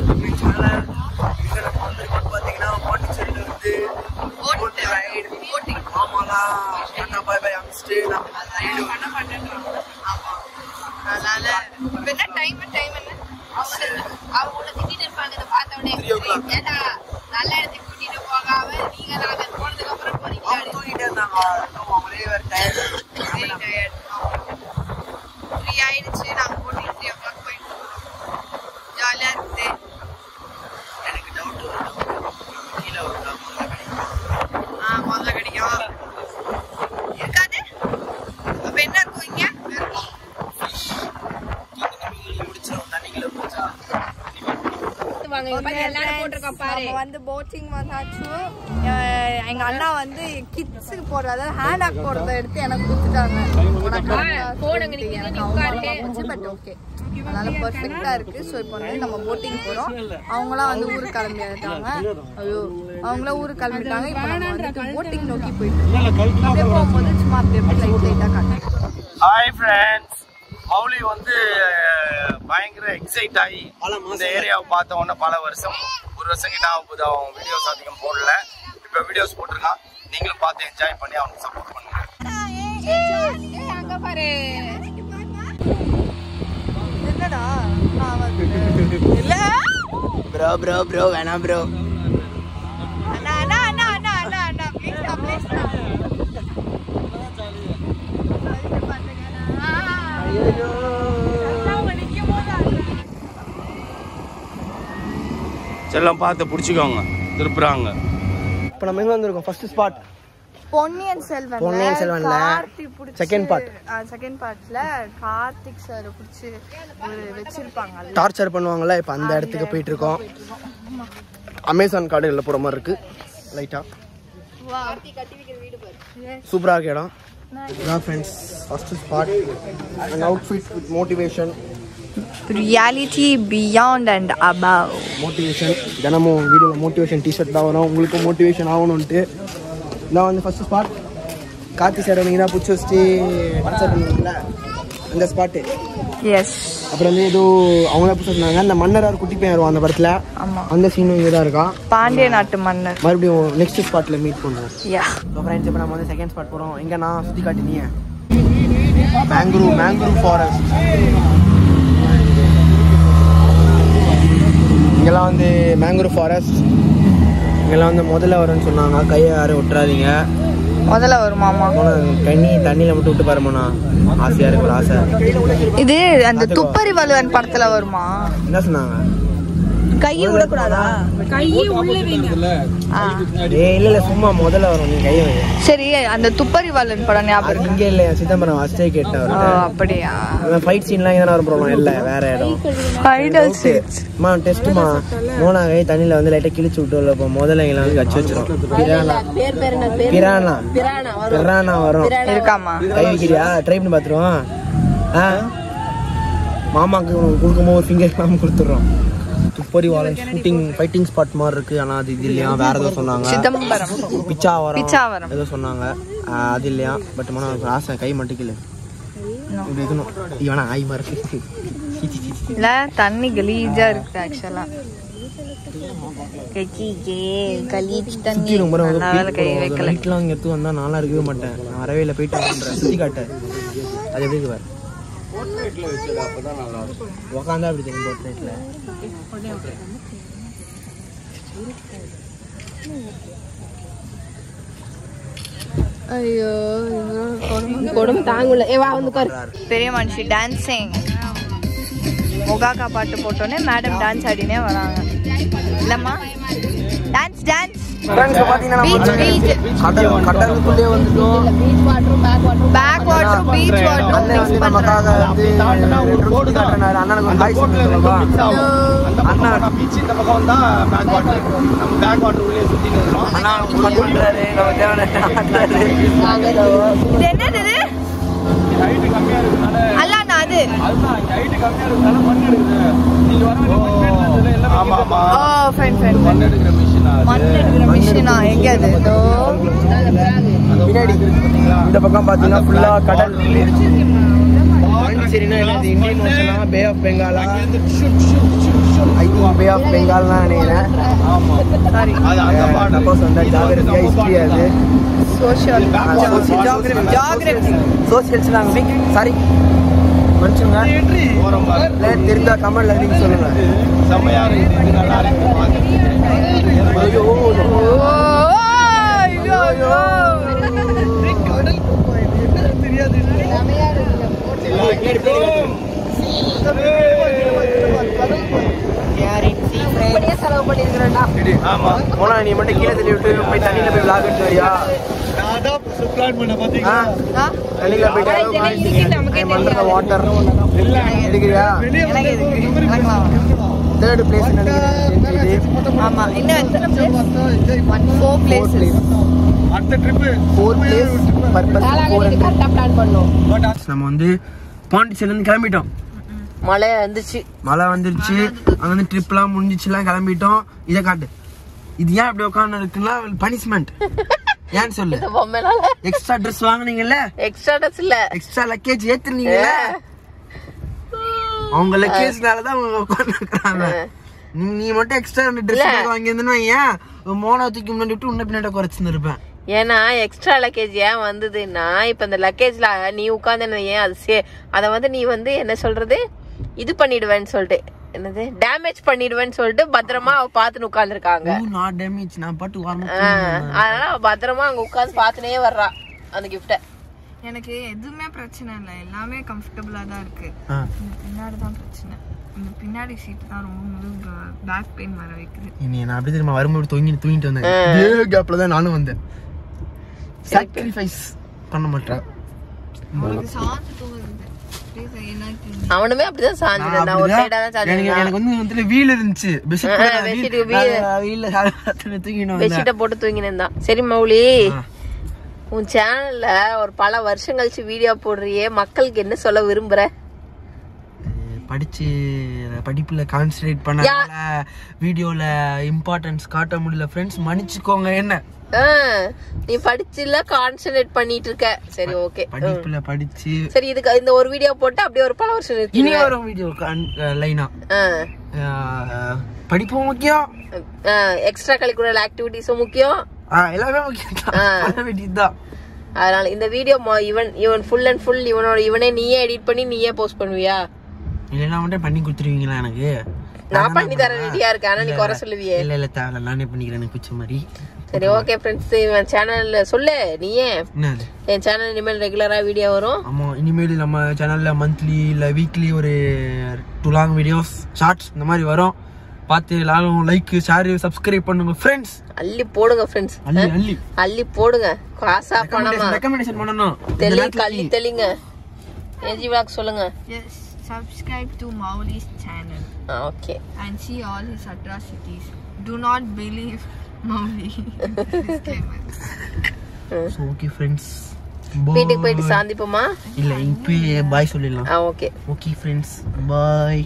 Welcome to my channel. இங்க நம்ம வந்திருக்கோம் பாத்தீங்கன்னா பாண்டிச்சேரியில வந்து போட் ரைட் போட்டிங். ஆமாலா டாடா பை பை அம்ஸ்டே நம்ம ரைடு பண்ண மாட்டேன். ஆமா அதனால என்ன டைம் என்ன அவங்க திட்டிட்டு இருப்பாங்க இத பார்த்த உடனே ஏடா நல்ல இடத்துக்கு கூட்டிட்டு போகாம நீங்க நாங்க போனதுக்கு அப்புறம் போறீங்க. அவங்க தூங்கிட்டே இருந்தாங்க. அவங்களே வேற டயர்ட் ஃப்ரீ ஆயிடுச்சு. நாங்க போட்டிங் 3 o'clock போயிட்டு ஜாலியா இருக்குது. எனக்கு டவுட் கீழே ஒரு முதல்ல கிடைக்கும் இருக்காது. அப்ப என்ன இருக்கும் இங்க வந்து போட்டிங் வந்தாச்சு. எங்க அண்ணா வந்து கிட்ஸுக்கு போடுற அதாவது ஹேண்ட் ஆக் போடுறத எடுத்து எனக்கு கொடுத்துட்டாங்க. பட் ஓகே அதனால பர்ஃபெக்டா இருக்கு. ஸோ இப்போ வந்து நம்ம போட்டிங் போறோம். அவங்களாம் வந்து ஊருக்கு கிளம்பிட்டாங்க. ஐயோ அவங்களாம் ஊருக்கு கிளம்பிட்டாங்க. இப்போ நம்ம வந்து போட்டிங் நோக்கி போயிட்டு அப்படியே போகும்போது சும்மா அப்படியே லைட்டா காட்டுறேன். ஹாய் ஃப்ரெண்ட்ஸ், மௌலி வந்து பயங்கர எக்ஸைட் ஆகி இந்த ஏரியாவை பார்த்த உடனே பல வருஷம் ஒரு வருஷம் கிட்ட ஆகும் போது அவன் வீடியோஸ் அதிகம் போடல. இப்போ வீடியோஸ் போட்டிருக்கான். நீங்களும் பார்த்து என்ஜாய் பண்ணி அவனுக்கு சப்போர்ட் பண்ணுங்க. அங்க பாரு என்னடா இல்ல ப்ரோ ப்ரோ ப்ரோ வேணாம் bro. Anna Anna Anna Anna Anna Anna please please செல்லம் பார்த்து பிடிச்சிக்கோங்க, திருப்புறாங்க. இப்போ நம்ம எங்க வந்திருக்கோம்? ஃபர்ஸ்ட் ஸ்பாட் பொன்னியின் செல்வன்ல கார்த்திக் பிடிச்சி செகண்ட் பார்ட்ல கார்த்திக் சார் பிடிச்சி வச்சிருப்பாங்க. டார்ச்சர் பண்ணுவாங்கல்ல. இப்போ அந்த இடத்துக்கு போயிட்டு இருக்கோம். அமேசான் காடுகளில் போகிற மாதிரி இருக்கு. லைட்டா சூப்பராக இருக்கு இடம். இதான் friends first spot. And outfit with motivation. Reality beyond and above. Motivation தினமும் வீடியோவில் மோட்டிவேஷன் டிஷர்ட் தான் வரும். உங்களுக்கு மோட்டிவேஷன் ஆகணும்ன்ட்டு நான் வந்து ஃபர்ஸ்ட் ஸ்பாட் கார்த்தி சார் நீங்கள் தான் பிடிச்சி வச்சுட்டு டார்ச்சர் பண்ணுவீங்கள அந்த ஸ்பாட்டு. எஸ். அப்புறம் வந்து ஏதோ அவங்கள பிடிச்சி சொன்னாங்க. அந்த மன்னரார் குட்டி பையன் வருவான் அந்த படத்தில். ஆமாம் அந்த சீனும் இங்கே தான் இருக்கான். பாண்டிய நாட்டு மன்னர். மறுபடியும் நெக்ஸ்ட் ஸ்பாட்டில் மீட் பண்ணுவோம். யா ஸோ ஃப்ரெண்ட்ஸ் இப்போ நம்ம வந்து செகண்ட் ஸ்பாட் போகிறோம். எங்கே நான் சுற்றி காட்டினீங்க மேங்க்ரூவ் ஃபாரஸ்ட். இங்கெல்லாம் வந்து மேங்க்ரூவ் ஃபாரஸ்ட். இங்கெல்லாம் வந்து முதல்ல வரும்னு சொன்னாங்க. கையை யாரும் விட்டுறாதீங்க. முதல்ல வருமாமா தண்ணியில் மட்டும் விட்டு பாருமாண்ணா. ஆசையாக இருக்கு ஒரு ஆசை. இது அந்த துப்பறி வலுவன் படத்துல வருமா? என்ன சொன்னாங்க? கையை விடக்கூடாதா? கையை உள்ள வைங்க. இல்ல சும்மா முதல்ல வரும். நீ கையை வைங்க. சரி அந்த துப்பறி வலுவன் படம் ஞாபகம் இங்கே இல்லையா? சிதம்பரம் அஸ்டே கேட்டேன். அப்படியா? ஃபைட் சீன்லாம் இங்கே வர ப்ராப்ளம் இல்லை. வேற இடம் டெஸ்ட்டுமா மோனா கை தண்ணியில் வந்து லைட்டாக கிழிச்சு விட்டு இப்போ முதல்ல எங்களை வந்து கச்சி வச்சிடும். பிரானா வரும். இருக்காமா? கை வைக்கிறியா? ட்ரை பண்ணி பார்த்துருவோம். மாமாவுக்கு கொடுக்கும்போது ஒரு ஃபிங்கர் மாமா கொடுத்துட்றோம். துப்பறி வாலன் ஷூட்டிங் ஃபைட்டிங் ஸ்பாட் மாதிரி இருக்கு. ஆனால் அது இது இல்லையா? வேற ஏதோ சொன்னாங்க. சிதம்பரம் பிச்சாவரம் ஏதோ சொன்னாங்க. அது இல்லையா? பட் மன ஆசை கை மட்டும் இப்படி இருக்கணும். இவனா ஆய் மாதிரி இல்ல தண்ணி கலீஜா இருக்கு. ஆக்சுவலா லைட்லாம் இங்கே எடுத்து வந்தால் நாளாக இருக்கவே மாட்டேன். நான் வரவே இல்லை. போயிட்டு வந்துடுறேன். சுற்றி காட்டேன். அது எப்படி வேறு உக்காந்தா அப்படி தெரியும். போட் லைட்ல ஐயோ கொடுமை தாங்கல. ஏ வா வந்து பாரு. பெரிய மனுஷி டான்சிங். மொகாக்கா பாட்டு போட்டோன்னே மேடம் டான்ஸ் ஆடினே வராங்க. இல்லம்மா டான்ஸ் டான்ஸ். கடலுக்குள்ளே வந்துட்டோம். பேக் வாட்டர் பீச் வாட்டர் அண்ணனுக்கு ஹாய் சொல்லுவா. அண்ணா பீச் இந்த பக்கம் வந்தா பேக் வாட்டர். நம்ம பேக் வாட்டர் உள்ளே சுத்திட்டு இருக்கோம். அண்ணா பண்றாரு. நம்ம தேவனே இது என்னது? ஹைட் கம்மியா இருக்குனால அல்லானா அது அதுதான் ஹைட் கம்மியா இருக்குனால மண் எடுக்குது. நீங்க வர ஆமா ஆமா. Fine fine. மண் எடுக்கிற மிஷினா? மண் எடுக்கிற மிஷினா? எங்க அது? பின்னாடி இந்த பக்கம் பாத்தீங்கன்னா ஃபுல்லா கடல். பாண்டிச்சேரினா என்னது? இந்தியன் ஓஷனா? பே ஆஃப் பெங்காலா? I think bay of Bengal தான் நினைக்கிறேன். ஆமா சாரி அது அந்த பாட்டு சப்போஸ் வந்து ஜாகிரபியா ஹிஸ்ட்ரி அது சோஷியல் சோசியல்ஸ் நாங்கள் சாரி மனுஷங்க போறோம் பாரு. தெரிஞ்சா கமெண்ட்ல நீங்க சொல்லுங்க. செம்மையா இருக்கு, இது நல்லா இருக்கு. ஐயோ ஆமா போனா நீ மட்டும் கீழே தள்ளி விட்டு போய் தண்ணியில போய் விளாக் எடுத்து வரியா? தண்ணியில போயிட்டு மண்டல வாட்டர் எடுக்கிறியா? தேர்ட் பிளேஸ் நினைக்கிறேன். ஆமா இன்னும் எத்தனை பிளேஸ் 4 பிளேசஸ் அடுத்த ட்ரிப் 4 பிளேஸ் பர்பஸ் 400. கரெக்டா பிளான் பண்ணோம். நம்ம வந்து பாண்டிச்சேரில இருந்து கிளம்பிட்டோம். மழை வந்துச்சு. மழை வந்துருச்சு. அங்க வந்து ட்ரிப்லாம் முடிஞ்சிச்சுலாம் கிளம்பிட்டோம். இதை காட்டு. இது ஏன் இப்படி உட்காந்து இருக்குன்னா பனிஷ்மெண்ட். ஏன்னு சொல்லு. எக்ஸ்ட்ரா ட்ரெஸ் வாங்குனீங்கல்ல, எக்ஸ்ட்ரா ட்ரெஸ் இல்ல, எக்ஸ்ட்ரா லக்கேஜ் ஏத்துனீங்கல்ல, அவங்க லக்கேஜ்னாலதான் அவங்க உட்காந்து இருக்காங்க. நீ மட்டும் எக்ஸ்ட்ா ட்ரெஸ் வாங்கி இருந்தேன்னா ஏன் மோனா தூக்கி முன்னாடி விட்டு உன்ன பின்னாடி குறைச்சிருப்பேன். ஏன்னா எக்ஸ்ட்ரா லக்கேஜ் ஏன் வந்ததுன்னா இப்ப இந்த லக்கேஜ்ல நீ உட்காந்து ஏன் அது அத வந்து நீ வந்து என்ன சொல்றது இது பண்ணிடுவேன்னு சொல்லிட்டு என்னது டேமேஜ் பண்ணிடுவேன்னு சொல்லிட்டு பத்திரமா அவ பாத்துன்னு உட்கார்ந்துருக்காங்க. நாட் டேமேஜ், நான் பாட்டு வரணும். அதனால பத்திரமா அங்க உட்கார்ந்து பாத்துனே வர்றா அந்த கிஃப்ட. எனக்கு எதுவுமே பிரச்சனை இல்லை, எல்லாமே கம்ஃபர்டபுளா தான் இருக்கு. பின்னாடி தான் பிரச்சனை. இந்த பின்னாடி சீட் தான் ரொம்ப பேக் பெயின் வர வைக்குது. இனி நான் அப்படி திரும்ப வரும்போது தூங்கிட்டு வந்தேன். இதே கேப்ல தான் நானும் வந்தேன். சாக்ரிஃபைஸ் பண்ண மாட்டேன். சாந்து தூங்குது. அவனுமே அப்படிதான் சாஞ்சிருந்தான், ஒரு சைடா தான் சாஞ்சிருந்தான். எனக்கு வந்து வீல் இருந்துச்சு, பெட்ஷீட்டை போட்டு தூங்கினு இருந்தான். சரி மௌலி, உன் சேனல்ல ஒரு பல வருஷம் கழிச்சு வீடியோ போடுறியே, மக்களுக்கு என்ன சொல்ல விரும்புற? படிச்சு படிப்புல கான்சன்ட்ரேட் பண்ணால வீடியோல இம்பார்ட்டன்ஸ் காட்ட முடியல ஃப்ரெண்ட்ஸ், மன்னிச்சுக்கோங்க. என்ன நீ படிச்சுல கான்சன்ட்ரேட் பண்ணிட்டு இருக்க. சரி ஓகே, படிப்புல படிச்சு சரி இதுக்கு இந்த ஒரு வீடியோ போட்டு அப்படியே ஒரு பல வருஷம் இருக்கு. இனி வரும் வீடியோ லைனா படிப்பும் முக்கியம், எக்ஸ்ட்ரா கரிக்குலர் ஆக்டிவிட்டிஸும் முக்கியம், எல்லாமே முக்கியம் தான். அதனால இந்த வீடியோ இவன் ஃபுல் அண்ட் ஃபுல் இவனே நீயே எடிட் பண்ணி நீயே போஸ்ட் பண்ணுவியா? இல்லைன்னா மட்டும் பண்ணி கொடுத்துருவீங்களா? எனக்கு நான் பண்ணி தர ரெடியா இருக்கேன், ஆனா நீ குறை சொல்லுவியே. இல்ல இல்ல தேவை, நானே பண்ணிக்கிறேன் பிடிச்ச மாதிரி. சரி ஓகே ஃப்ரெண்ட்ஸ், இவன் சேனல்ல சொல்லு நீயே. என் சேனல் இனிமேல் ரெகுலரா வீடியோ வரும். ஆமா, இனிமேல் நம்ம சேனல்ல மந்த்லி இல்ல வீக்லி ஒரு 2 லாங் வீடியோஸ் ஷார்ட்ஸ் இந்த மாதிரி வரும். பார்த்து எல்லாரும் லைக் ஷேர் சப்ஸ்கிரைப் பண்ணுங்க ஃப்ரெண்ட்ஸ். அள்ளி போடுங்க ஃப்ரெண்ட்ஸ், அள்ளி போடுங்க. காசா பணமா ரெக்கமெண்டேஷன் பண்ணனும். தெளிங்க. ஏஜி vlog சொல்லுங்க. Yes, subscribe to Mauli's channel. Okay. And see all his atrocities. Do not believe Mauli. So okay friends. வீட்டுக்கு போயிட்டு சாந்திப்போமா? இல்ல இப்போ பாய் சொல்லிடலாம். ஓகே ஓகே ஃப்ரெண்ட்ஸ், பாய்.